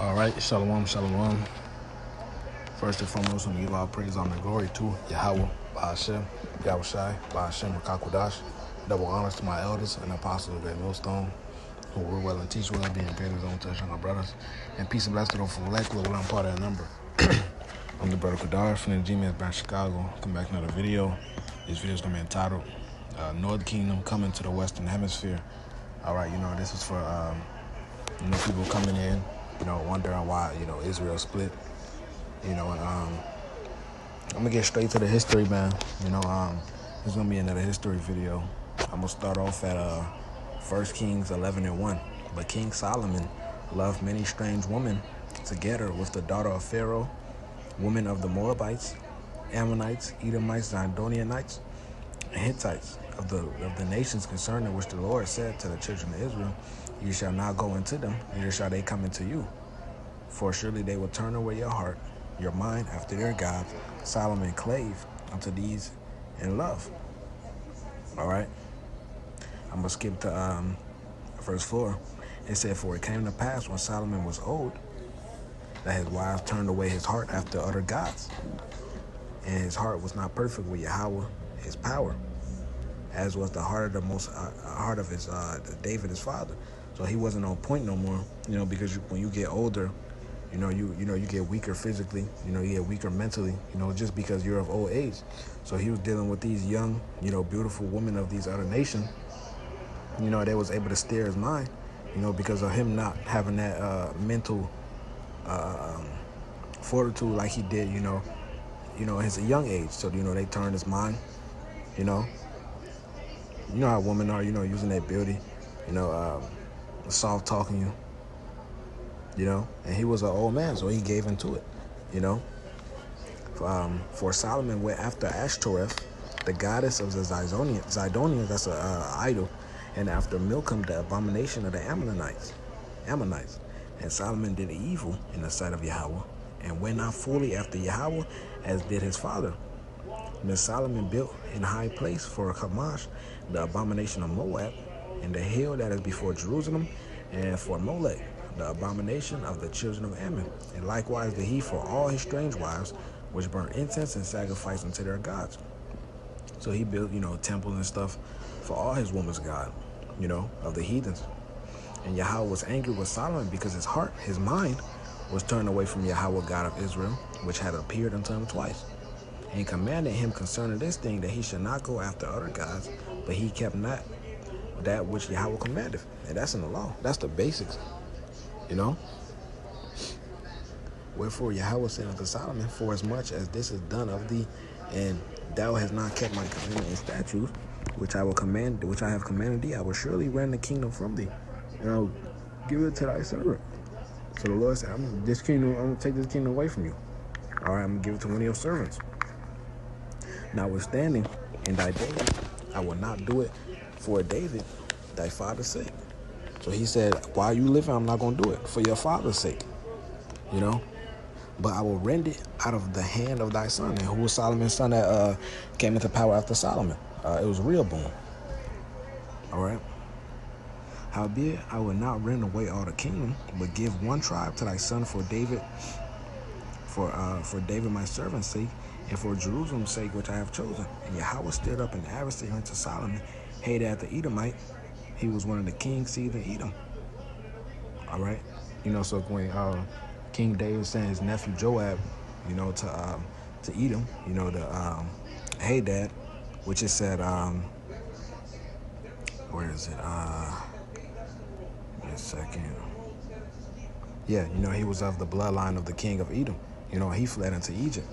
All right, shalom, shalom. First and foremost, I'm going to give all praise, honor, and glory to Yahweh, Ba'ashem, Yahushai, Ba'ashem, Rakakwadash. Double honors to my elders and apostles of Great Millstone, who rule well and teach well, being great in his own touch on our brothers. And peace and blessings to those from Lakewood, well, I'm part of that number. I'm the brother Kadar from the G-Man's Branch, Chicago. Come back another video. This video is going to be entitled Northern Kingdom Coming to the Western Hemisphere. All right, this is for people coming in, wondering why, Israel split. And I'm gonna get straight to the history, man. It's gonna be another history video. I'm gonna start off at 1 Kings 11:1. But King Solomon loved many strange women together with the daughter of Pharaoh, women of the Moabites, Ammonites, Edomites, Zidonianites, and Hittites, of the nations concerning which the Lord said to the children of Israel, "You shall not go into them, neither shall they come into you. For surely they will turn away your mind after their gods." Solomon clave unto these in love. All right. I'm going to skip to verse 4. It said, "For it came to pass when Solomon was old, that his wives turned away his heart after other gods. And his heart was not perfect with Yahweh, his power, as was the heart of his David, his father." So he wasn't on point no more, because when you get older, you get weaker physically, you get weaker mentally, just because you're of old age. So he was dealing with these young, beautiful women of these other nations. They was able to steer his mind, because of him not having that mental fortitude like he did, at his young age. So, they turned his mind, You know how women are, using their beauty, soft talking you. And he was an old man, so he gave into it, For Solomon went after Ashtoreth, the goddess of the Zidonians, that's an idol, and after Milcom, the abomination of the Ammonites. And Solomon did evil in the sight of Yahweh, and went not fully after Yahweh, as did his father. Then Solomon built in high place for Chemosh, the abomination of Moab, and the hill that is before Jerusalem, and for Molech, the abomination of the children of Ammon. And likewise did he for all his strange wives, which burnt incense and sacrificed unto their gods. So he built, temples and stuff for all his women's god, of the heathens. And Yahweh was angry with Solomon because his mind was turned away from Yahweh, God of Israel, which had appeared unto him twice. And he commanded him concerning this thing, that he should not go after other gods, but he kept not that which Yahweh commanded. And that's in the law. That's the basics. Wherefore Yahweh said unto Solomon, "For as much as this is done of thee, and thou hast not kept my commandment and statutes, which I have commanded thee, I will surely rend the kingdom from thee, and I will give it to thy servant." So the Lord said, I'm going to take this kingdom away from you. All right, I'm going to give it to one of your servants. Notwithstanding, in thy days, I will not do it for David, thy father's sake. So he said, while you living, I'm not going to do it for your father's sake, But I will rend it out of the hand of thy son. And who was Solomon's son that came into power after Solomon? It was Rehoboam. All right. Howbeit, I will not rend away all the kingdom, but give one tribe to thy son for David, for David my servant's sake, and for Jerusalem's sake, which I have chosen. And Yahweh stirred up an adversary unto Solomon, Hadad the Edomite. He was one of the king's seed in Edom. All right. So when King David sent his nephew Joab, to Edom, the Hadad, which it said, where is it? Give me a second. Yeah, he was of the bloodline of the king of Edom. He fled into Egypt.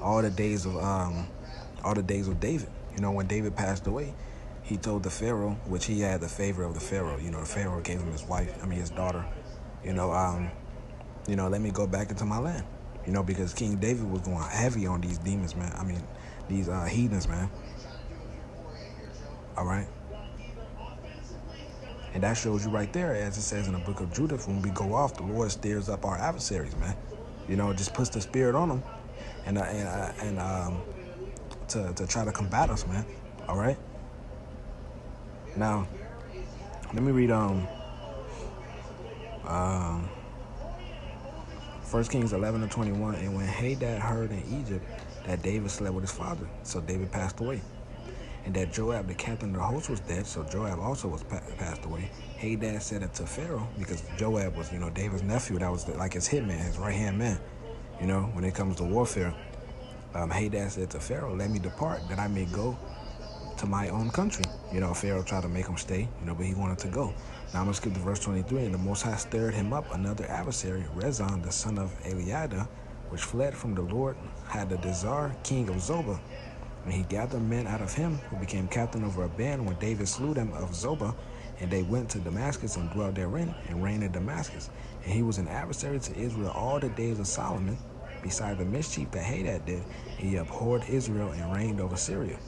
All the days of David. When David passed away, he told the Pharaoh, which he had the favor of the Pharaoh. The Pharaoh gave him his daughter. Let me go back into my land. Because King David was going heavy on these demons, man. These heathens, man. All right. And that shows you right there, as it says in the book of Judith, when we go off, the Lord stirs up our adversaries, man. Just puts the spirit on them, and to try to combat us, man. All right. Now, let me read 1 Kings 11:21. And when Hadad heard in Egypt that David slept with his father, so David passed away. And that Joab, the captain of the host, was dead, so Joab also was passed away. Hadad said it to Pharaoh, because Joab was, David's nephew. That was like his hitman, his right-hand man, when it comes to warfare. Hadad said to Pharaoh, let me depart, that I may go to my own country. Pharaoh tried to make him stay, but he wanted to go. Now I'm going to skip to verse 23. And the Most High stirred him up another adversary, Rezon, the son of Eliada, which fled from the Lord, Hadadezar, king of Zobah. And he gathered men out of him, who became captain over a band when David slew them of Zobah. And they went to Damascus and dwelt therein, and reigned in Damascus. And he was an adversary to Israel all the days of Solomon. Beside the mischief that Hadad did, he abhorred Israel and reigned over Syria.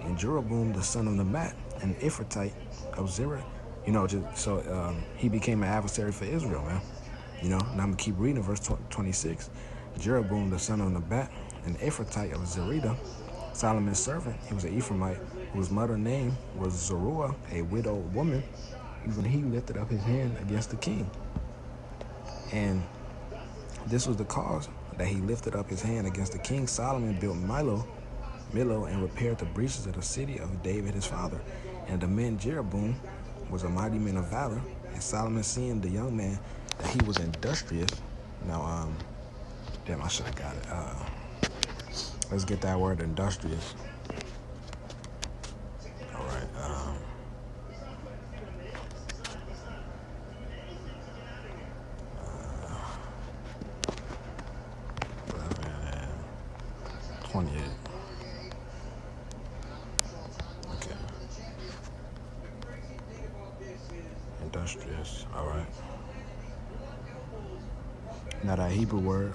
And Jeroboam, the son of Nebat, an Ephrathite of Zerah, he became an adversary for Israel, man. Now I'm going to keep reading verse 26. Jeroboam, the son of Nebat, an Ephrathite of Zerah, Solomon's servant, he was an Ephraimite, whose mother's name was Zeruiah, a widowed woman. Even he lifted up his hand against the king. And this was the cause that he lifted up his hand against the king. Solomon built Millo, and repaired the breaches of the city of David his father. And the man Jeroboam was a mighty man of valor. And Solomon, seeing the young man that he was industrious. Now, damn, I should have got it. Let's get that word, industrious. All right. 28. Okay. Industrious. All right. Now that Hebrew word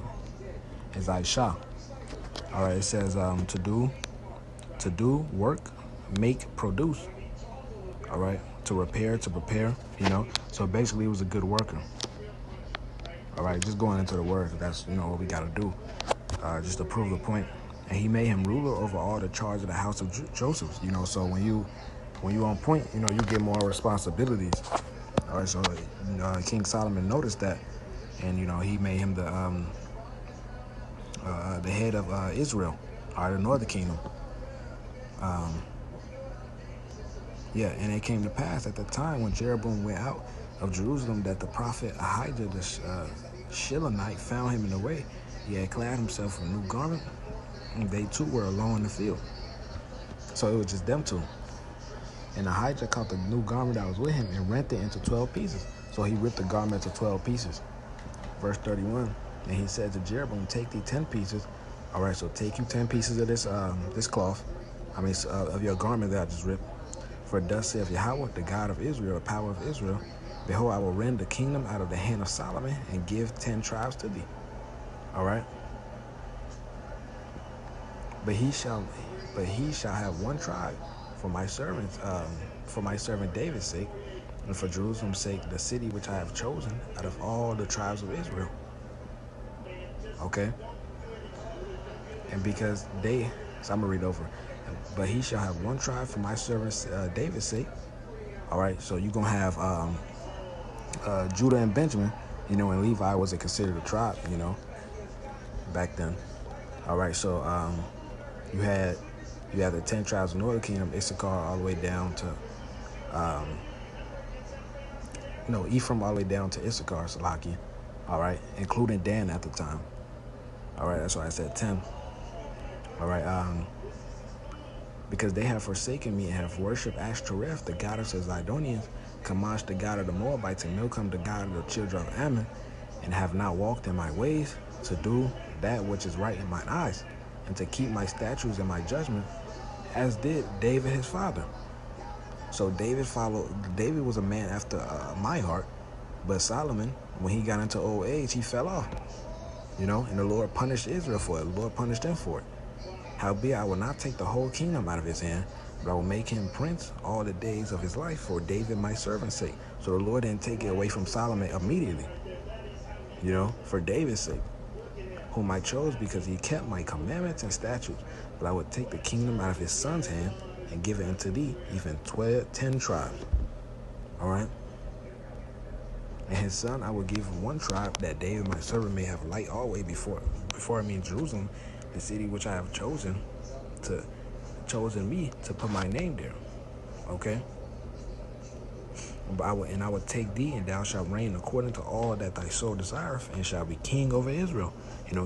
is Aisha. All right, it says to do, work, make, produce. All right, to repair, to prepare, So basically, he was a good worker. All right, just going into the word, that's, what we got to do, just to prove the point. And he made him ruler over all the charge of the house of Joseph, So when you on point, you get more responsibilities. All right, so King Solomon noticed that, and, he made him the head of Israel, or the northern kingdom. And it came to pass at the time when Jeroboam went out of Jerusalem that the prophet Ahijah the Shilonite found him in the way. He had clad himself in a new garment, and they too were alone in the field. So it was just them two. And Ahijah caught the new garment that was with him and rent it into 12 pieces. So he ripped the garment into 12 pieces. Verse 31. And he said to Jeroboam, take thee 10 pieces. All right, so take you 10 pieces of this cloth, of your garment that I just ripped. For thus saith Yahweh, the God of Israel, the power of Israel, behold, I will rend the kingdom out of the hand of Solomon and give 10 tribes to thee. All right. But he shall have one tribe for my servant David's sake, and for Jerusalem's sake, the city which I have chosen out of all the tribes of Israel. Okay. And because so I'm going to read over. But he shall have one tribe for my servant David's sake. All right. So you're going to have Judah and Benjamin, and Levi wasn't considered a tribe, back then. All right. So you had the 10 tribes of the northern kingdom, Issachar all the way down to, Ephraim all the way down to Issachar, Salakia. All right. Including Dan at the time. All right, that's why I said 10. All right, because they have forsaken me and have worshipped Ashtoreth, the goddess of Zidonians, Chemosh, the god of the Moabites, and Milcom, the god of the children of Ammon, and have not walked in my ways to do that which is right in mine eyes, and to keep my statutes and my judgment, as did David his father. So David was a man after my heart, but Solomon, when he got into old age, he fell off. And the Lord punished Israel for it. The Lord punished them for it. Howbeit, I will not take the whole kingdom out of his hand, but I will make him prince all the days of his life for David my servant's sake. So the Lord didn't take it away from Solomon immediately, for David's sake, whom I chose because he kept my commandments and statutes. But I would take the kingdom out of his son's hand and give it unto thee, even 10 tribes. All right? And his son I will give one tribe, that David my servant may have light always before me in Jerusalem, the city which I have chosen me to put my name there. Okay? But I will take thee, and thou shalt reign according to all that thy soul desireth, and shall be king over Israel,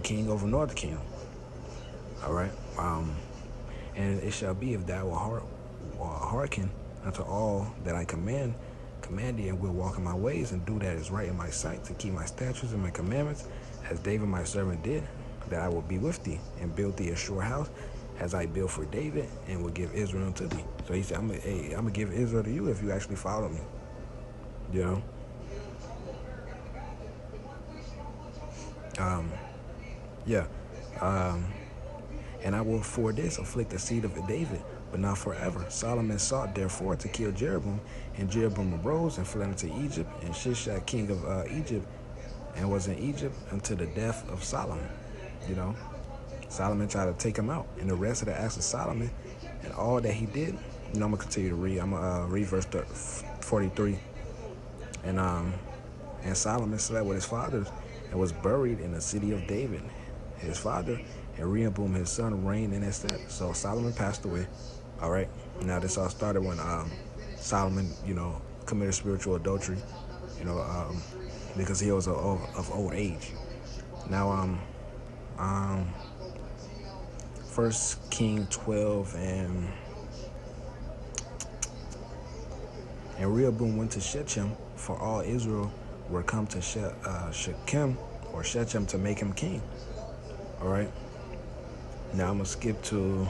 king over North Kingdom. All right. And it shall be, if thou wilt hearken unto all that I command thee, and will walk in my ways, and do that is right in my sight, to keep my statutes and my commandments, as David my servant did, that I will be with thee, and build thee a sure house, as I built for David, and will give Israel unto thee. So he said, I'm gonna give Israel to you if you actually follow me. Yeah. And I will for this afflict the seed of David, but not forever. Solomon sought therefore to kill Jeroboam, and Jeroboam arose and fled into Egypt, and Shishak king of Egypt, and was in Egypt until the death of Solomon. Solomon tried to take him out, and the rest of the acts of Solomon and all that he did. I'm gonna continue to read. I'm gonna read verse 43. And Solomon slept with his fathers, and was buried in the city of David, his father, and Rehoboam his son reigned in his stead. So Solomon passed away. All right. Now this all started when Solomon, committed spiritual adultery, because he was of old age. Now, First King 12 and Rehoboam went to Shechem, for all Israel were come to Shechem to make him king. All right. Now I'm gonna skip to.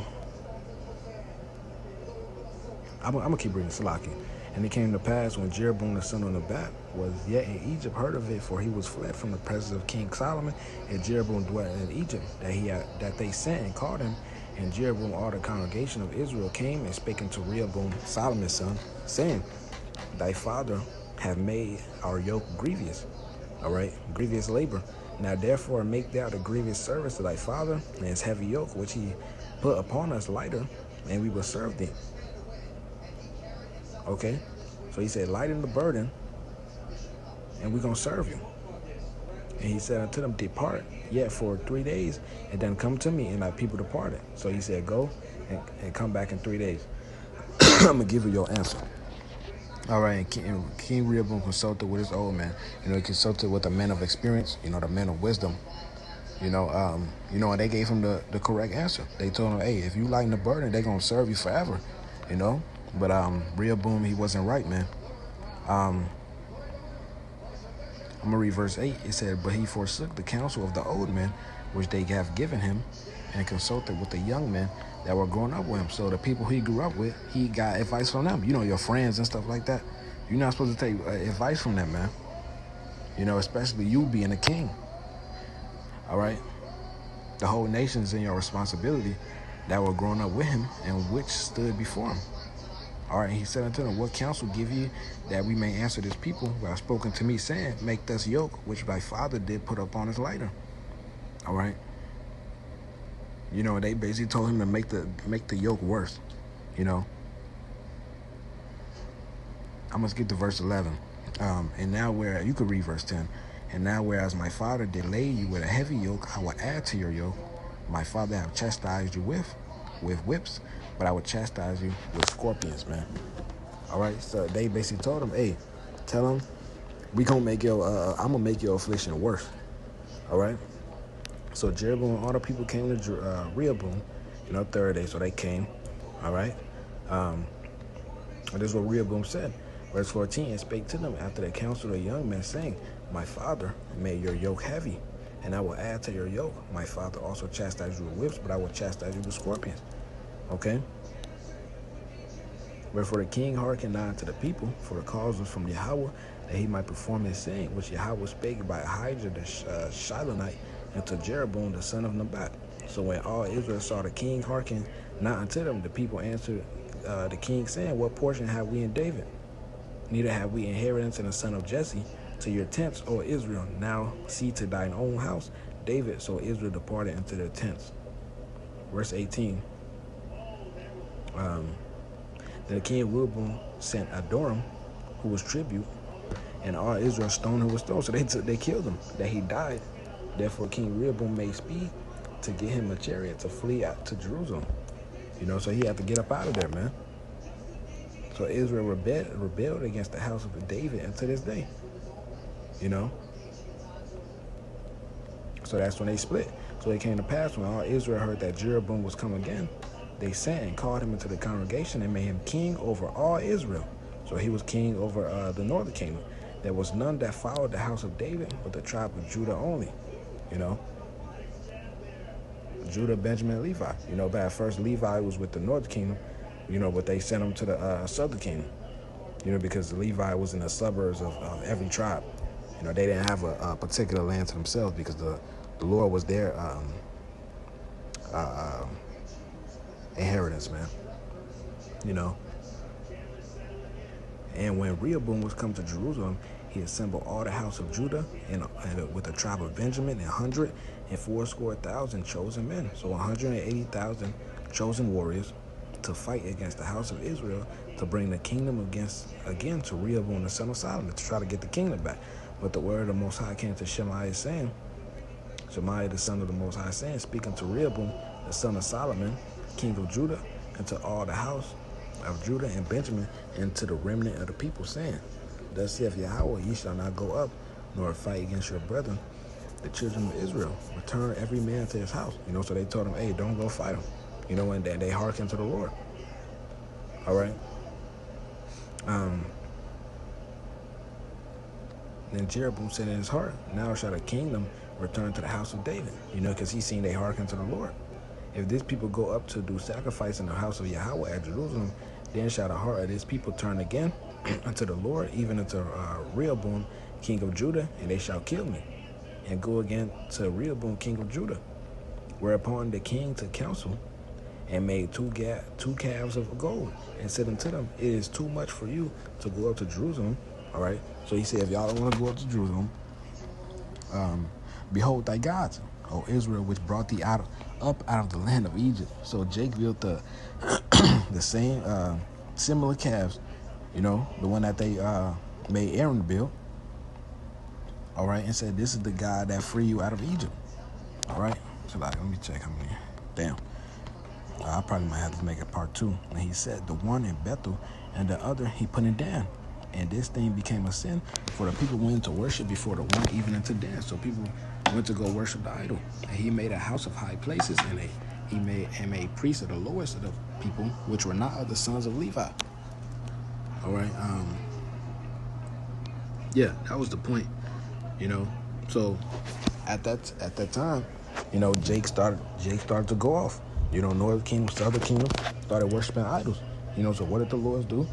I'm gonna keep reading Salaki. And it came to pass, when Jeroboam the son of Nebat was yet in Egypt, heard of it, for he was fled from the presence of King Solomon, and Jeroboam dwelt in Egypt, that they sent and called him. And Jeroboam, all the congregation of Israel, came and spake unto Rehoboam Solomon's son, saying, Thy father have made our yoke grievous. All right, grievous labor. Now therefore make thou the grievous service to thy father, and his heavy yoke which he put upon us lighter, and we will serve thee. Okay, so he said, lighten the burden, and we're going to serve you. And he said unto them, depart yet for 3 days, and then come to me. And thy people departed. So he said, go and come back in 3 days. I'm going to give you your answer. All right, and King Rehoboam consulted with his old man. He consulted with the men of experience, the men of wisdom. And they gave him the correct answer. They told him, hey, if you lighten the burden, they're going to serve you forever, But Rehoboam, he wasn't right, man. I'm going to read verse 8. It said, but he forsook the counsel of the old men, which they have given him, and consulted with the young men that were growing up with him. So the people he grew up with, he got advice from them. Your friends and stuff like that. You're not supposed to take advice from them, man. Especially you being a king. All right? The whole nation's in your responsibility that were growing up with him and which stood before him. All right, he said unto them, what counsel give ye that we may answer this people who have spoken to me, saying, make thus yoke, which thy father did put upon his lighter. All right. They basically told him to make the yoke worse. I'm going to skip to verse 11. And now you could read verse 10. And now whereas my father did lay you with a heavy yoke, I will add to your yoke. My father have chastised you with whips, but I will chastise you with scorpions, man. All right, so they basically told him, hey, tell him, I'm going to make your affliction worse. All right. So Jeroboam and all the people came to Rehoboam, third day. So they came. All right. This is what Rehoboam said. Verse 14, and spake to them after the counsel of the young men, saying, my father made your yoke heavy, and I will add to your yoke. My father also chastised you with whips, but I will chastise you with scorpions. Okay? Wherefore the king hearkened not unto the people, for the cause was from Yahweh, that he might perform his saying, which Yahweh spake by Ahijah the Shilonite unto Jeroboam the son of Nebat. So when all Israel saw the king hearken not unto them, the people answered the king, saying, what portion have we in David? Neither have we inheritance in the son of Jesse. To your tents, O Israel, now see to thine own house, David. So Israel departed into their tents. Verse 18. Then the king of Rehoboam sent Adoram, who was tribute, And all Israel stoned him with stones. So they killed him, that he died. Therefore, King Rehoboam made speed to get him a chariot to flee out to Jerusalem. So he had to get up out of there, man. So Israel rebelled against the house of David, and to this day, So that's when they split. So it came to pass when all Israel heard that Jeroboam was come again, they sent and called him into the congregation and made him king over all Israel. So he was king over the northern kingdom. There was none that followed the house of David, but the tribe of Judah only. Judah, Benjamin, and Levi. But at first Levi was with the northern kingdom, but they sent him to the southern kingdom, because Levi was in the suburbs of every tribe. They didn't have a particular land to themselves because the Lord was their inheritance, man. And when Rehoboam was come to Jerusalem, he assembled all the house of Judah and with the tribe of Benjamin 184,000 chosen men. So 180,000 chosen warriors to fight against the house of Israel to bring the kingdom again to Rehoboam the son of Solomon, to try to get the kingdom back. But the word of the Most High came to Shemaiah the son of the Most High saying, speaking to Rehoboam the son of Solomon, king of Judah, and to all the house of Judah and Benjamin, and to the remnant of the people, saying, thus saith Yahweh, ye shall not go up, nor fight against your brethren, the children of Israel. Return every man to his house. So they told him, hey, don't go fight him. And they hearkened to the Lord. All right. Then Jeroboam said in his heart, now shall the kingdom return to the house of David, because he seen they hearken to the Lord. If this people go up to do sacrifice in the house of Yahweh at Jerusalem, then shall the heart of this people turn again unto the Lord, even unto Rehoboam, king of Judah, and they shall kill me, and go again to Rehoboam, king of Judah. Whereupon the king took counsel and made two calves of gold, and said unto them, it is too much for you to go up to Jerusalem. All right. So he said, if y'all don't want to go up to Jerusalem, behold thy gods, O Israel, which brought thee up out of the land of Egypt. So Jake built the same similar calves, the one that they made Aaron build. All right, and said, this is the God that freed you out of Egypt. All right. So let me check how many. Damn. I probably might have to make it part 2. And he said, the one in Bethel and the other he put it down. And this thing became a sin, for the people went to worship before the one, even unto dance. So people went to go worship the idol. And he made a house of high places, and he made priests of the lowest of the people, which were not of the sons of Levi. All right. Yeah, that was the point. So at that time, Jake started to go off. Northern kingdom, southern kingdom started worshiping idols. So what did the Lords do?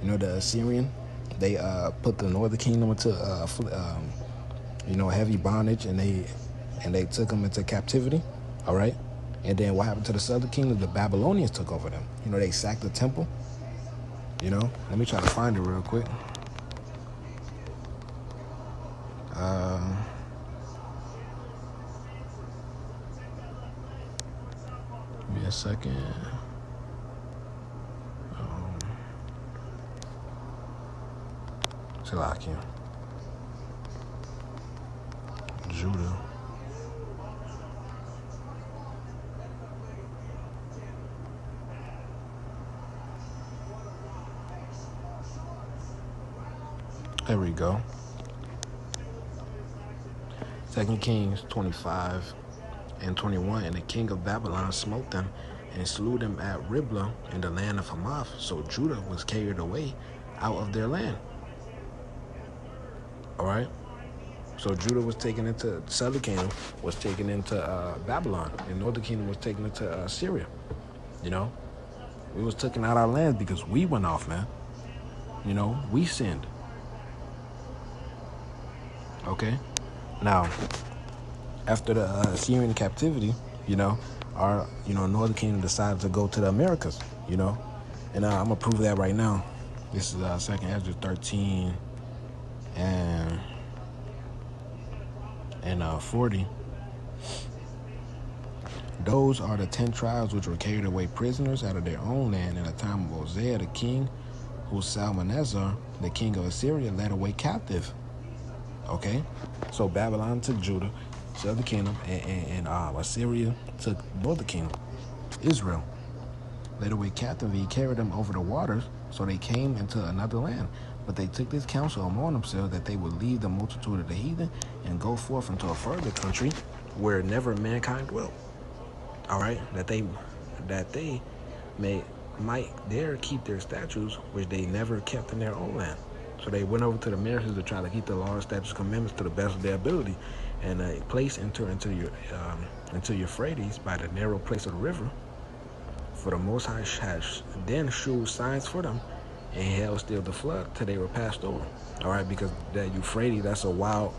The Assyrian, they put the northern kingdom into heavy bondage, and they took them into captivity. All right. And then what happened to the southern kingdom? The Babylonians took over them. They sacked the temple. Let me try to find it real quick. Give me a second. Salakia. Judah. There we go. 2 Kings 25 and 21. And the king of Babylon smote them and slew them at Riblah in the land of Hamath. So Judah was carried away out of their land. All right. So Judah was taken into, the southern kingdom was taken into Babylon, and northern kingdom was taken into Syria. We was taken out our lands because we went off, man. We sinned. Okay. Now, after the Assyrian captivity, our northern kingdom decided to go to the Americas. And I'm gonna prove that right now. This is 2nd Ezra 13 and 40. Those are the 10 tribes which were carried away prisoners out of their own land in the time of Hosea the king who Salmanasar, the king of Assyria, led away captive. Okay, so Babylon took Judah, southern kingdom, and Assyria took northern kingdom, Israel. Led away captive, he carried them over the waters, so they came into another land. But they took this counsel among themselves that they would leave the multitude of the heathen and go forth into a further country where never mankind dwelt. All right, that they might there keep their statutes, which they never kept in their own land. So they went over to the Americas to try to keep the laws, statutes, commandments to the best of their ability, and a place enter into Euphrates by the narrow place of the river. For the Most High has then shewed signs for them, and held still the flood till they were passed over. All right, because that Euphrates, that's a wild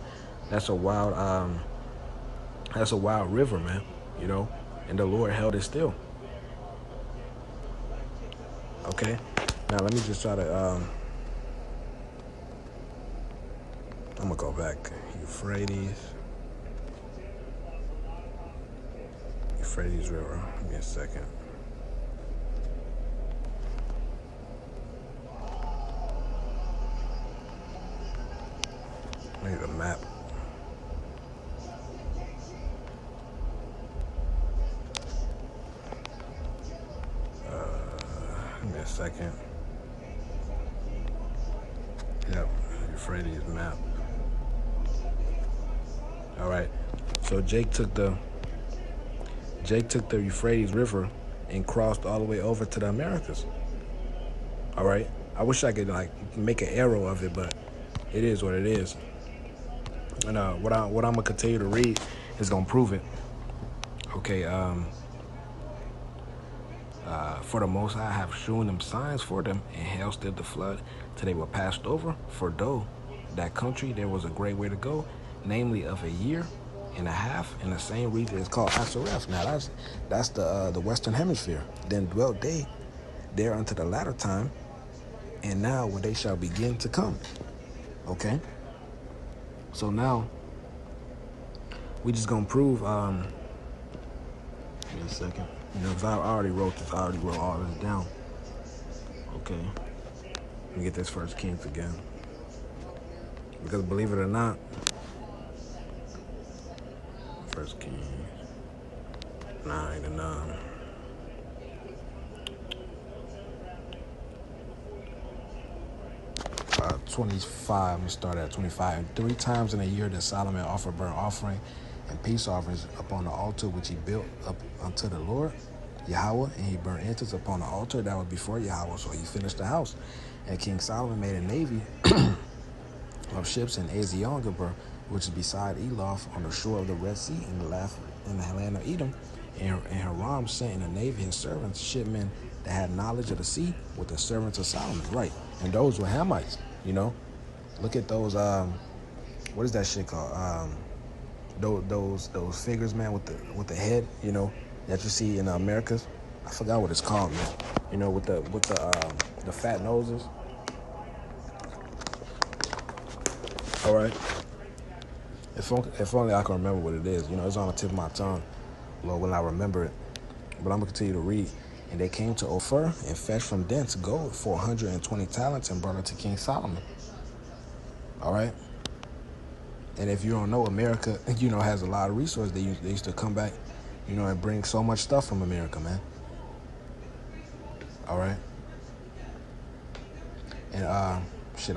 river, man. You know, and the Lord held it still. Okay, now let me just try to. I'm gonna go back. Euphrates River. Give me a second. I need a map. Give me a second. Yep, Euphrates map. All right. So Jake took the Euphrates River and crossed all the way over to the Americas. All right. I wish I could like make an arrow of it, but it is what it is. And what I'm gonna continue to read is gonna prove it. Okay. For the Most High have shown them signs for them, and held still the flood till they were passed over. For though that country there was a great way to go, namely of a year and a half, in the same region is called Asareth. Now that's the Western Hemisphere. Then dwelt they there unto the latter time, and now when they shall begin to come. Okay. So now we just gonna prove. Give me a second. You know, 'cause I already wrote this. I already wrote all this down. Okay. Let me get this First Kings again. Because believe it or not, First Kings 9 and 25. Let me start at 25. 3 times in a year that Solomon offered burnt offering and peace offerings upon the altar which he built up unto the Lord Yahweh, and he burned incense upon the altar that was before Yahweh. So he finished the house. And King Solomon made a navy of ships in Ezion-Geber, which is beside Eloth, on the shore of the Red Sea, in the land of Edom. And Hiram sent in a navy his servants, shipmen that had knowledge of the sea, with the servants of Solomon. Right, and those were Hamites. You know, look at those. What is that shit called? Those figures, man, with the head. You know, that you see in the Americas. I forgot what it's called, man. You know, with the fat noses. All right. If only I can remember what it is. You know, it's on the tip of my tongue. Lord, will I remember it? But I'm going to continue to read. And they came to Ophir and fetched from thence gold 420 talents and brought it to King Solomon. All right. And if you don't know, America, you know, has a lot of resources. They used to come back, you know, and bring so much stuff from America, man. All right. And this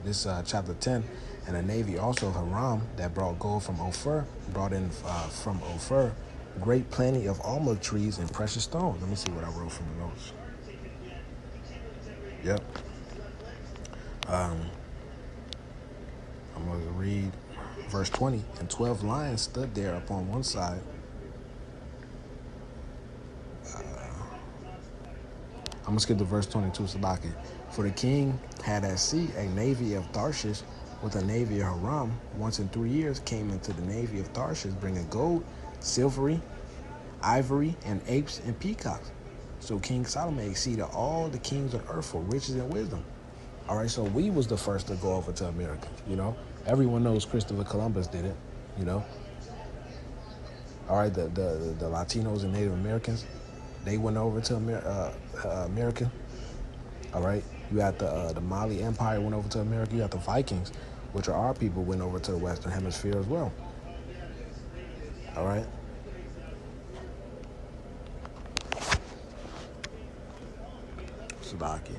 is chapter 10. And a navy also of Hiram that brought gold from Ophir, brought in from Ophir great plenty of almond trees and precious stones. Let me see what I wrote from the notes. Yep. I'm going to read verse 20. And 12 lions stood there upon one side. I'm going to skip to verse 22, Salaki. For the king had at sea a navy of Tarshish with a navy of Hiram. Once in 3 years came into the navy of Tarshish, bringing gold, silvery, ivory, and apes and peacocks. So King Solomon exceeded all the kings of earth for riches and wisdom. All right, so we was the first to go over to America, you know. Everyone knows Christopher Columbus did it, you know. All right, the Latinos and Native Americans, they went over to America. All right. You had the Mali Empire went over to America. You had the Vikings, which are our people, went over to the Western Hemisphere as well. All right. Slovakia.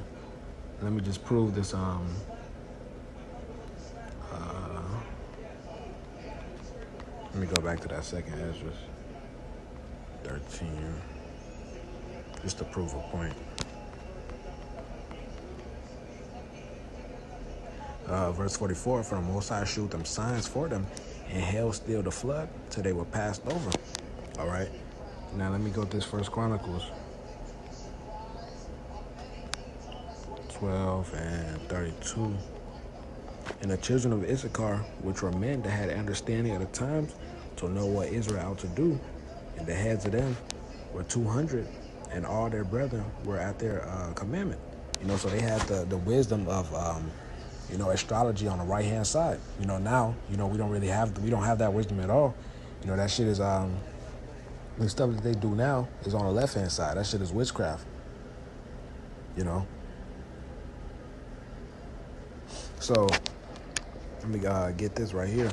Let me just prove this. Let me go back to that second Esdras 13, just to prove a point. Verse 44, for the Most High shewed them signs for them, and held still the flood till they were passed over. All right. Now let me go to this First Chronicles 12 and 32. And the children of Issachar, which were men that had understanding of the times, to know what Israel ought to do, and the heads of them were 200, and all their brethren were at their commandment. So they had the wisdom of astrology on the right hand side. Now we don't have that wisdom at all. That shit is the stuff that they do now is on the left hand side. That shit is witchcraft. So let me get this right here.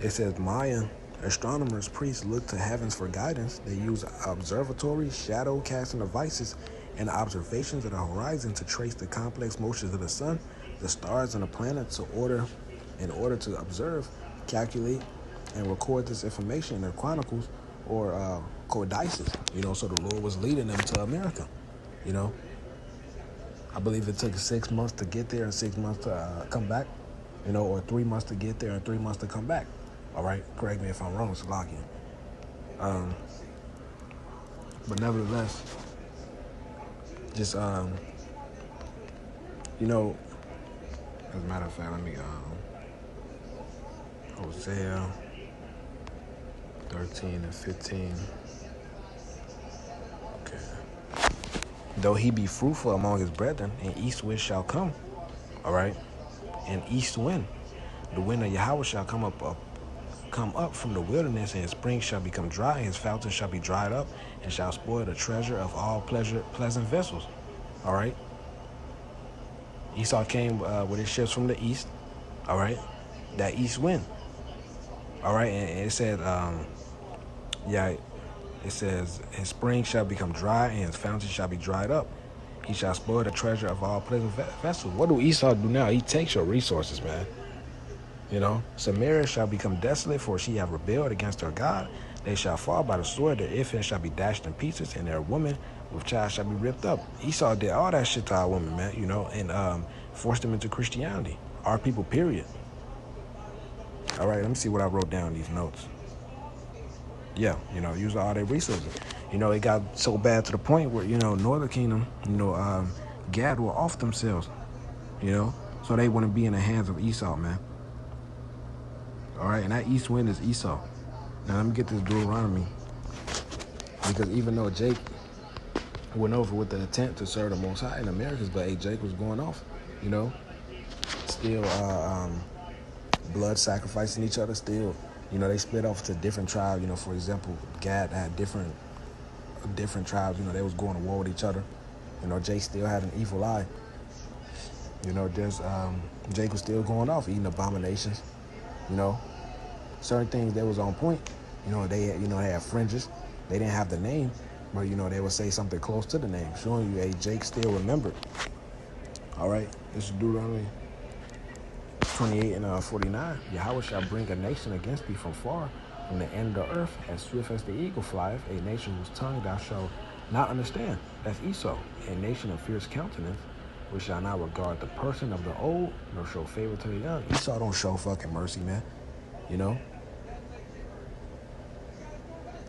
It says Mayan astronomers, priests look to heavens for guidance. They use observatories, shadow casting devices, and observations of the horizon to trace the complex motions of the sun, the stars, and the planets in order to observe, calculate, and record this information in their chronicles or codices. So the Lord was leading them to America. I believe it took 6 months to get there and 6 months to come back. Or 3 months to get there and 3 months to come back. All right, correct me if I'm wrong, Slovakia. But nevertheless, just as a matter of fact, let me Hosea 13 and 15. Okay. Though he be fruitful among his brethren, and east wind shall come. All right, and east wind, the wind of Yahweh shall come up from the wilderness, and his springs shall become dry, and his fountains shall be dried up, and shall spoil the treasure of all pleasant vessels. All right. Esau came with his ships from the east. All right. That east wind. All right. And it said, it says, his springs shall become dry, and his fountains shall be dried up. He shall spoil the treasure of all pleasant vessels. What do Esau do now? He takes your resources, man. Samaria shall become desolate, for she have rebelled against her God. They shall fall by the sword, their infants shall be dashed in pieces, and their women with child shall be ripped up. Esau did all that shit to our women, man, and forced them into Christianity. Our people, period. All right, let me see what I wrote down in these notes. Yeah, using all their resources. It got so bad to the point where, Northern Kingdom, Gad were off themselves, so they wouldn't be in the hands of Esau, man. All right, and that east wind is Esau. Now, let me get this Deuteronomy. Because even though Jake went over with the intent to serve the Most High in the Americas, but Jake was going off, still blood sacrificing each other, still, they split off to different tribes. For example, Gad had different tribes, they was going to war with each other. Jake still had an evil eye. Jake was still going off, eating abominations. Certain things that was on point. They had fringes. They didn't have the name, but they would say something close to the name, showing you, Jake still remembered. All right, this is Deuteronomy 28 and 49. Yahweh shall bring a nation against thee from far, from the end of the earth, as swift as the eagle flieth, a nation whose tongue thou shalt not understand. That's Esau, a nation of fierce countenance, which shall not regard the person of the old, nor show favor to the young. Esau don't show fucking mercy, man.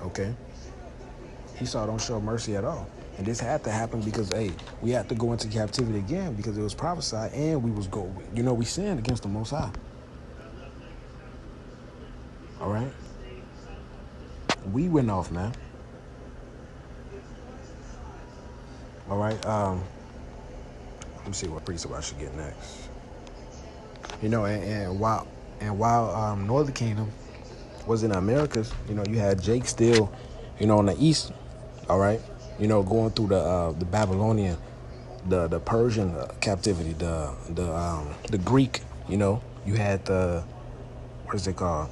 Okay. Esau don't show mercy at all. And this had to happen because, we had to go into captivity again because it was prophesied, and we sinned against the Most High. All right? We went off, man. All right? Let me see what precept I should get next. And while Northern Kingdom was in the Americas, you had Jake still, on the east, all right, going through the Babylonian the Persian captivity, the Greek. You know, you had the, what is it called?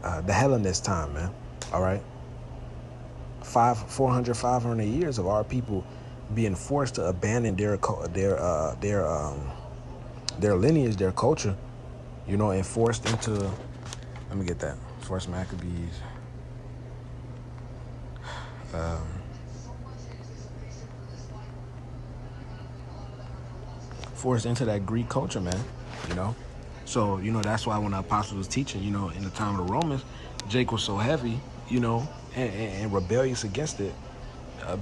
The Hellenist time, man. All right, 500 years of our people being forced to abandon their lineage, their culture, you know, and forced into. Let me get that. First Maccabees. Forced into that Greek culture, man. You know, so you know that's why when the apostle was teaching, you know, in the time of the Romans, Jake was so heavy, you know, and rebellious against it,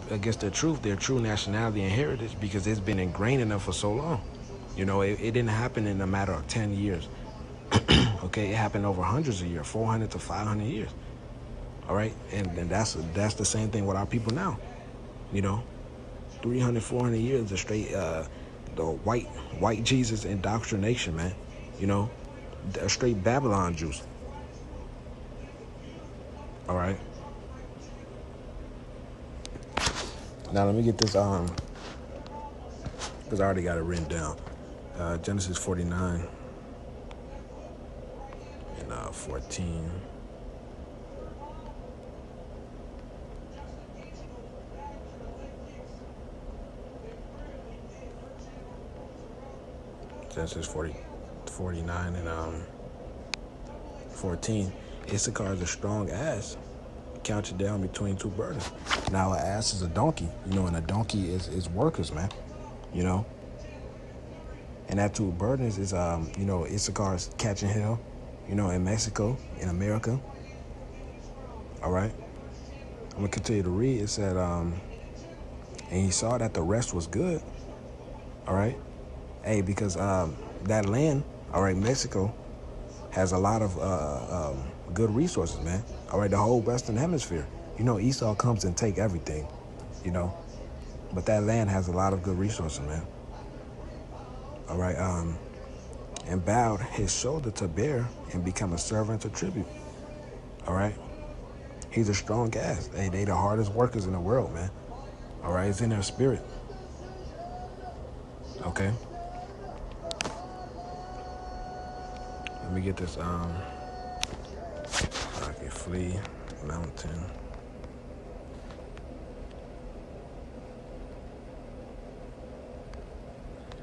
against their truth, their true nationality and heritage, because it's been ingrained in them for so long. You know, it didn't happen in a matter of 10 years. Okay, it happened over hundreds of years, 400 to 500 years. All right, and that's the same thing with our people now. You know, 300, 400 years of straight the white Jesus indoctrination, man. You know, a straight Babylon juice. All right. Now let me get this because I already got it written down. Genesis 49 and 14. Genesis 49 and 14. Issachar is a strong ass. Count you down between two burdens. Now, an ass is a donkey, you know, and a donkey is workers, man, you know. And that two burdens is, you know, Issachar's catching hell, you know, in Mexico, in America. All right. I'm going to continue to read. It said, and he saw that the rest was good. All right. Hey, because that land, all right, Mexico, has a lot of good resources, man. All right, the whole Western Hemisphere. You know, Esau comes and take everything, you know. But that land has a lot of good resources, man. All right, and bowed his shoulder to bear and become a servant to tribute. All right. He's a strong ass. They the hardest workers in the world, man. All right, it's in their spirit. Okay. Let me get this. I can flee mountain.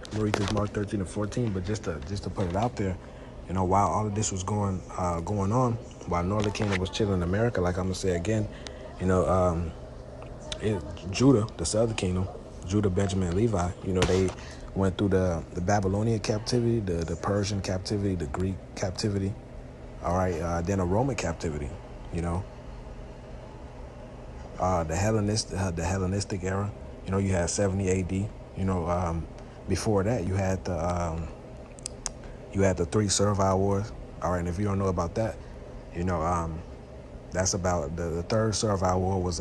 I'm gonna read this Mark 13 and 14, but just to put it out there, you know, while all of this was going on, while Northern Kingdom was chilling in America, like I'm gonna say again, you know, Judah, the Southern Kingdom, Judah, Benjamin, and Levi, you know, they went through the Babylonian captivity, the Persian captivity, the Greek captivity, all right, then a Roman captivity, you know, the Hellenistic era. You know, you had 70 A.D. You know, before that, you had the three servile wars. All right, and if you don't know about that, you know, that's about the third servile war was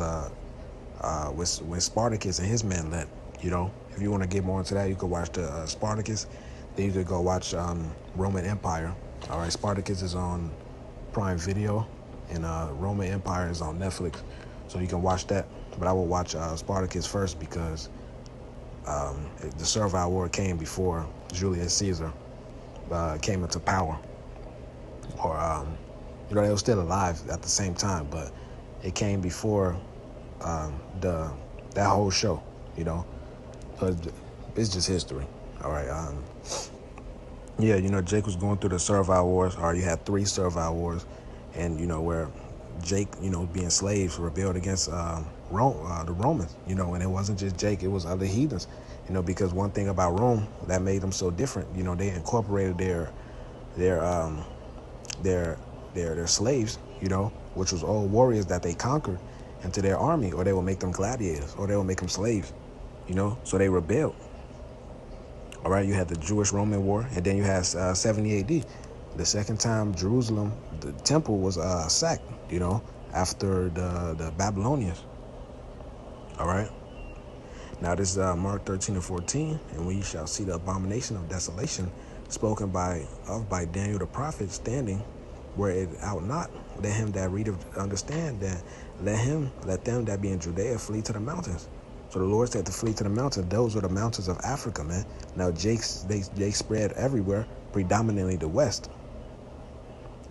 when Spartacus and his men led. You know, if you want to get more into that, you could watch the Spartacus. Then you could go watch Roman Empire. All right, Spartacus is on Prime Video, and Roman Empire is on Netflix, so you can watch that. But I will watch Spartacus first because the servile war came before Julius Caesar came into power, or you know, they were still alive at the same time, but it came before that whole show, you know. So it's just history. All right. Yeah, you know, Jake was going through the servile wars, or you had three servile wars, and you know where Jake, you know, being slaves, rebelled against the Romans, you know, and it wasn't just Jake, it was other heathens, you know, because one thing about Rome that made them so different, you know, they incorporated their slaves, you know, which was old warriors that they conquered, into their army, or they would make them gladiators, or they would make them slaves, you know, so they rebelled. All right, you had the Jewish-Roman War, and then you had 70 A.D., the second time Jerusalem, the temple was sacked, you know, after the Babylonians. All right. Now this is Mark 13 and 14, and we shall see the abomination of desolation spoken by Daniel the prophet standing where it out not. Let him that readeth understand that let them that be in Judea flee to the mountains. So the Lord said to flee to the mountains. Those are the mountains of Africa, man. Now they spread everywhere, predominantly the west.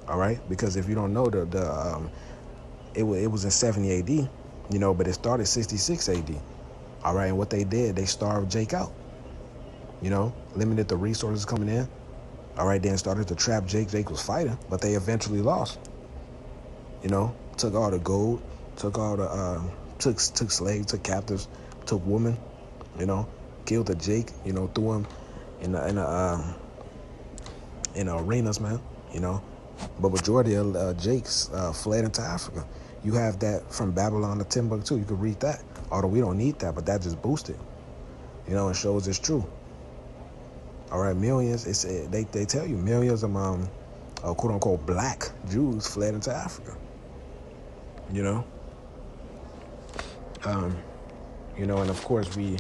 All right, because if you don't know, it was in 70 AD, but it started 66 AD. All right, and what they did, they starved Jake out. Limited the resources coming in. All right, then started to trap Jake. Jake was fighting, but they eventually lost. Took all the gold, took all the took slaves, took captives, took women. Killed the Jake. Threw him in the arenas, man. But majority of Jakes fled into Africa. You have that from Babylon to Timbuktu. You could read that. Although we don't need that, but that just boosted. And shows it's true. All right, millions. They tell you millions of quote unquote black Jews fled into Africa. And of course we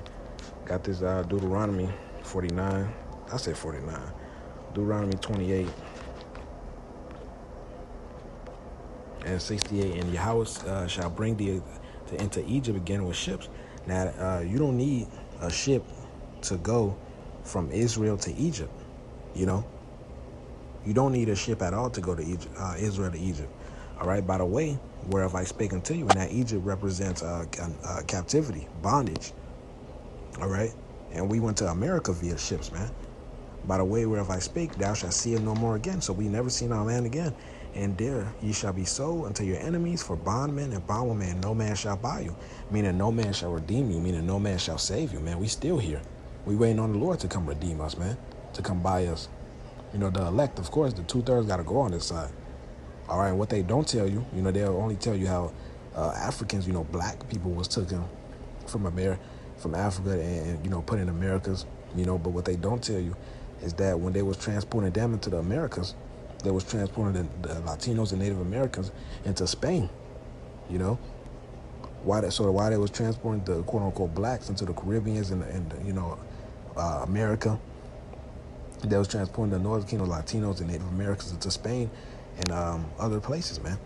got this Deuteronomy 49. I said 49. Deuteronomy 28 and 68. And Yahweh shall bring thee into Egypt again with ships. Now you don't need a ship to go from Israel to Egypt. You don't need a ship at all to go to Egypt, Israel to Egypt. All right. By the way, whereof I spake unto you, and that Egypt represents captivity, bondage. All right. And we went to America via ships, man. By the way whereof I spake, thou shalt see it no more again. So we never seen our land again. And there ye shall be sold unto your enemies for bondmen and bondwomen, and no man shall buy you. Meaning no man shall redeem you. Meaning no man shall save you, man. We still here. We waiting on the Lord to come redeem us, man. To come buy us. The elect, of course, the 2/3 got to go on this side. All right, what they don't tell you, they'll only tell you how Africans, black people was taken from Africa and put in Americas, but what they don't tell you is that when they was transporting them into the Americas, they was transporting the Latinos and Native Americans into Spain, Why they was transporting the quote unquote blacks into the Caribbeans and America. They was transporting the Northern Kingdom Latinos and Native Americans into Spain and other places, man.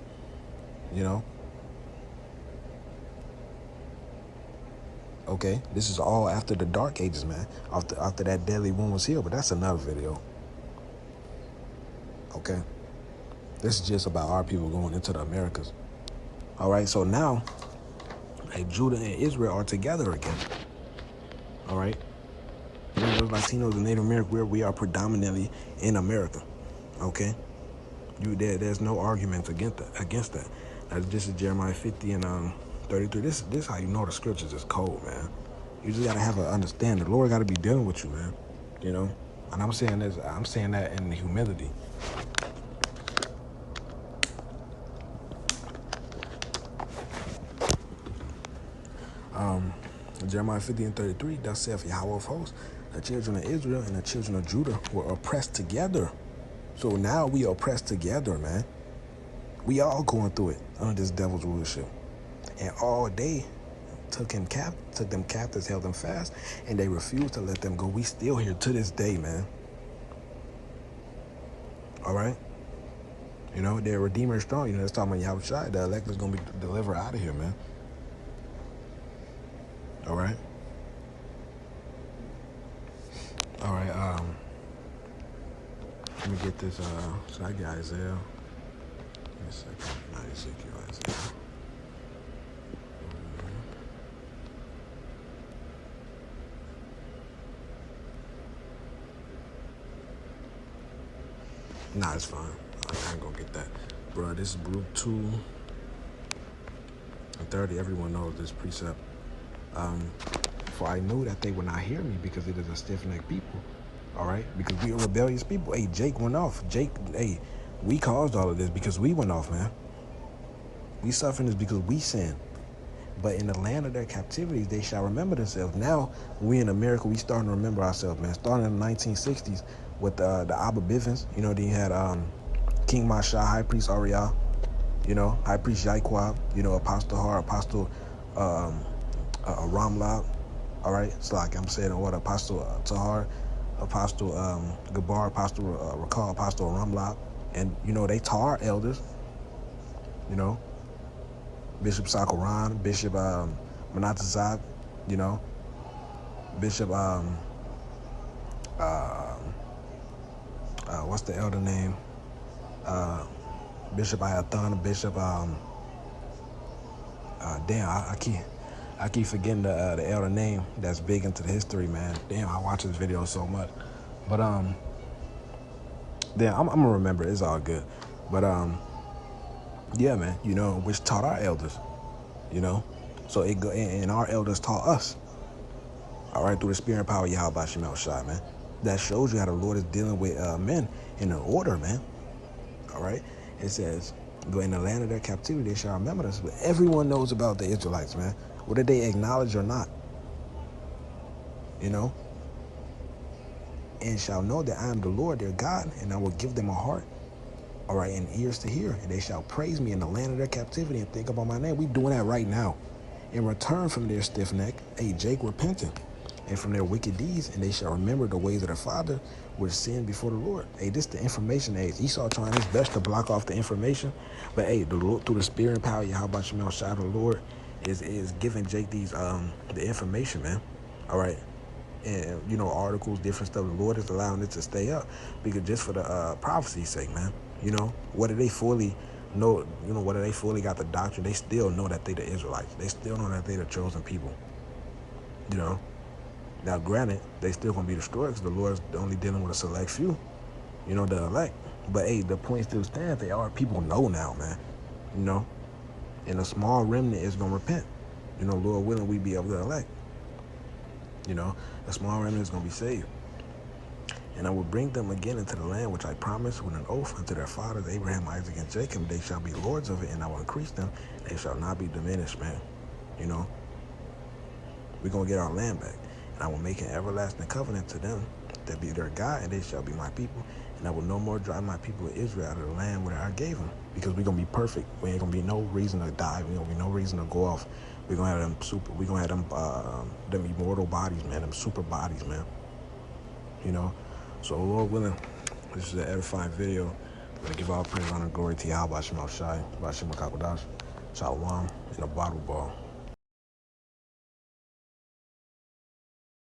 Okay, this is all after the Dark Ages, man. After that deadly wound was healed, but that's another video. Okay, this is just about our people going into the Americas. All right, so now, Judah and Israel are together again. All right. Those Latinos and Native Americans, we are predominantly in America. Okay, there's no arguments against that. This is Jeremiah 50 and 33. This is how you know the scriptures is cold, man. You just gotta have an understanding. The Lord gotta be dealing with you, man. And I'm saying that in humility. Jeremiah 50 and 33, thus saith Yahweh of hosts, the children of Israel and the children of Judah were oppressed together. So now we are oppressed together, man. We all going through it under this devil's rulership. And all they took them captives, held them fast, and they refused to let them go. We still here to this day, man. All right? Their Redeemer is strong. That's talking about Yahweh Shai. The elect is going to be delivered out of here, man. All right? All right, let me get this, should I get Isaiah? Give me a second. Not Ezekiel, Isaiah. Nah, it's fine. I ain't gonna get that. Bro, this is Luke 2 and 30. Everyone knows this precept. For I knew that they would not hear me because it is a stiff-necked people. All right? Because we are rebellious people. Hey, Jake went off. We caused all of this because we went off, man. We suffering this because we sinned. But in the land of their captivities, they shall remember themselves. Now, we in America, we starting to remember ourselves, man. Starting in the 1960s with the Abba Bivens. Then you had King Masha, High Priest Ariel, High Priest Yaiquab, Apostle Har, Apostle Ramlab. All right? It's like I'm saying what? Apostle Tahar, Apostle Gabar, Apostle Rakal, Apostle Ramlab. And, they Tahar elders, Bishop Sakuran, Bishop Manatazad, You know, Bishop, what's the elder name? Bishop Ayathon, Bishop, I keep forgetting the elder name that's big into the history, man. Damn, I watch his videos so much. But damn, I'm gonna remember. It's all good. But yeah, man. You know, which taught our elders. You know, so and our elders taught us. All right, through the spirit and power of Yahweh Shemel Shai, man. That shows you how the Lord is dealing with men in an order, man. All right, it says, "Go in the land of their captivity, they shall remember this." But everyone knows about the Israelites, man, whether they acknowledge or not. You know, and shall know that I am the Lord their God, and I will give them a heart, all right, and ears to hear, and they shall praise me in the land of their captivity and think about my name. We doing that right now. In return from their stiff neck, Jake repenting, and from their wicked deeds, and they shall remember the ways of their father, which sinned before the Lord. This the information age. Esau trying his best to block off the information, but the Lord, through the spirit and power, how about Shemel Shai, the Lord is giving Jake these the information, man. All right. And, you know, articles, different stuff. The Lord is allowing it to stay up because just for the prophecy's sake, man. You know, whether they fully know, you know, whether they fully got the doctrine, they still know that they the Israelites. They still know that they the chosen people. You know, now granted, they still gonna be destroyed because the Lord's only dealing with a select few. You know, the elect. But the point still stands. They are people know now, man. You know, and a small remnant is gonna repent. You know, Lord willing, we be able to elect. You know, a small remnant is going to be saved. And I will bring them again into the land which I promised with an oath unto their fathers, Abraham, Isaac, and Jacob. They shall be lords of it, and I will increase them. They shall not be diminished, man. You know, we're going to get our land back. And I will make an everlasting covenant to them that be their God, and they shall be my people. And I will no more drive my people of Israel out of the land where I gave them. Because we're going to be perfect. We ain't going to be no reason to die. We ain't going to be no reason to go off. We're going to have them immortal bodies, man. Them super bodies, man. You know? So, Lord willing, this is an edifying video. I'm going to give all praise, honor, and glory to Yahweh Shemel Shai, Bashim Makakodash, Shalom, and a bottle ball.